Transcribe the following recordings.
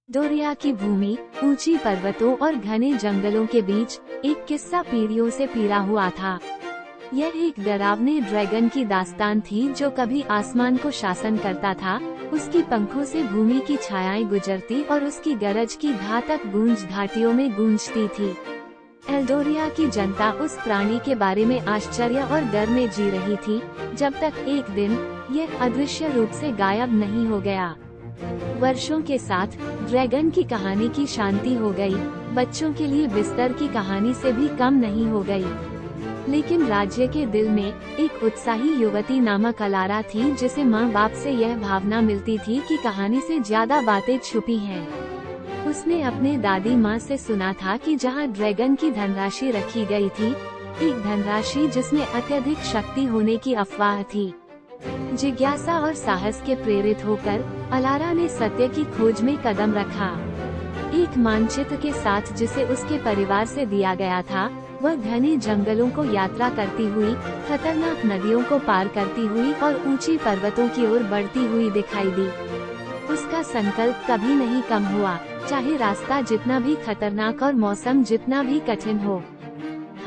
डोरिया की भूमि ऊंची पर्वतों और घने जंगलों के बीच एक किस्सा पीढ़ियों से पीरा हुआ था। यह एक डरावने ड्रैगन की दास्तान थी जो कभी आसमान को शासन करता था। उसकी पंखों से भूमि की छायाएं गुजरती और उसकी गरज की घातक गूंज घाटियों में गूंजती थी। एल्डोरिया की जनता उस प्राणी के बारे में आश्चर्य और डर में जी रही थी, जब तक एक दिन यह अदृश्य रूप से गायब नहीं हो गया। वर्षों के साथ ड्रैगन की कहानी की शांति हो गई, बच्चों के लिए बिस्तर की कहानी से भी कम नहीं हो गई। लेकिन राज्य के दिल में एक उत्साही युवती नामक अलारा थी, जिसे माँ बाप से यह भावना मिलती थी कि कहानी से ज्यादा बातें छुपी हैं। उसने अपने दादी माँ से सुना था कि जहाँ ड्रैगन की धनराशि रखी गई थी, एक धनराशि जिसमें अत्यधिक शक्ति होने की अफवाह थी। जिज्ञासा और साहस के प्रेरित होकर अलारा ने सत्य की खोज में कदम रखा। एक मानचित्र के साथ जिसे उसके परिवार से दिया गया था, वह घने जंगलों को यात्रा करती हुई, खतरनाक नदियों को पार करती हुई और ऊंची पर्वतों की ओर बढ़ती हुई दिखाई दी। उसका संकल्प कभी नहीं कम हुआ, चाहे रास्ता जितना भी खतरनाक और मौसम जितना भी कठिन हो।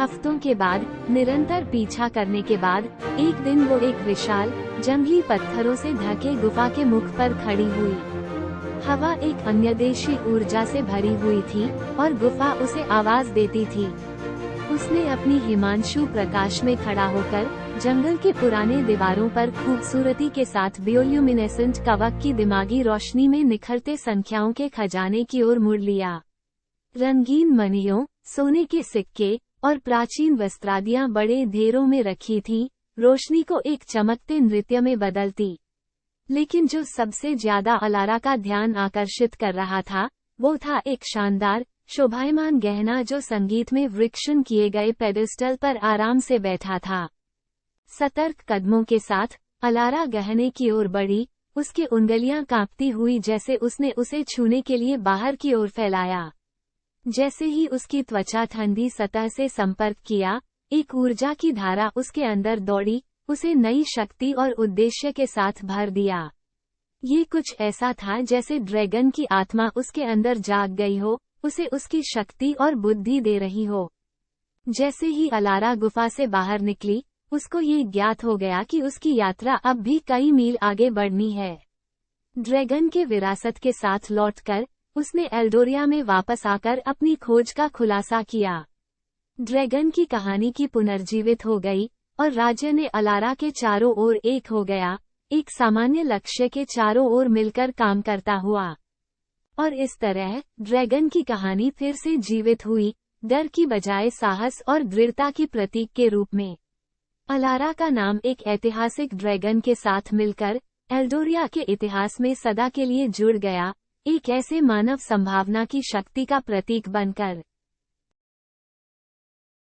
हफ्तों के बाद निरंतर पीछा करने के बाद एक दिन वो एक विशाल जंगली पत्थरों से ढके गुफा के मुख पर खड़ी हुई। हवा एक अन्यदेशी ऊर्जा से भरी हुई थी और गुफा उसे आवाज देती थी। उसने अपनी हिमांशु प्रकाश में खड़ा होकर जंगल के पुराने दीवारों पर खूबसूरती के साथ बियोल्यूमिनेसेंट कवक की दिमागी रोशनी में निखरते संख्याओं के खजाने की ओर मुड़ लिया। रंगीन मणियों, सोने के सिक्के और प्राचीन वस्त्रादियां बड़े ढेरों में रखी थीं, रोशनी को एक चमकते नृत्य में बदलती। लेकिन जो सबसे ज्यादा अलारा का ध्यान आकर्षित कर रहा था, वो था एक शानदार शोभायमान गहना जो संगीत में वृक्षण किए गए पेडेस्टल पर आराम से बैठा था। सतर्क कदमों के साथ अलारा गहने की ओर बढ़ी, उसकी उंगलियां कांपती हुई जैसे उसने उसे छूने के लिए बाहर की ओर फैलाया। जैसे ही उसकी त्वचा ठंडी सतह से संपर्क किया, एक ऊर्जा की धारा उसके अंदर दौड़ी, उसे नई शक्ति और उद्देश्य के साथ भर दिया। ये कुछ ऐसा था जैसे ड्रैगन की आत्मा उसके अंदर जाग गई हो, उसे उसकी शक्ति और बुद्धि दे रही हो। जैसे ही अलारा गुफा से बाहर निकली, उसको ये ज्ञात हो गया कि उसकी यात्रा अब भी कई मील आगे बढ़नी है। ड्रैगन के विरासत के साथ लौटकर उसने एल्डोरिया में वापस आकर अपनी खोज का खुलासा किया। ड्रैगन की कहानी की पुनर्जीवित हो गई और राज्य ने अलारा के चारों ओर एक हो गया, एक सामान्य लक्ष्य के चारों ओर मिलकर काम करता हुआ। और इस तरह ड्रैगन की कहानी फिर से जीवित हुई, डर की बजाय साहस और दृढ़ता की प्रतीक के रूप में। अलारा का नाम एक ऐतिहासिक ड्रैगन के साथ मिलकर एल्डोरिया के इतिहास में सदा के लिए जुड़ गया, एक ऐसे मानव संभावना की शक्ति का प्रतीक बनकर।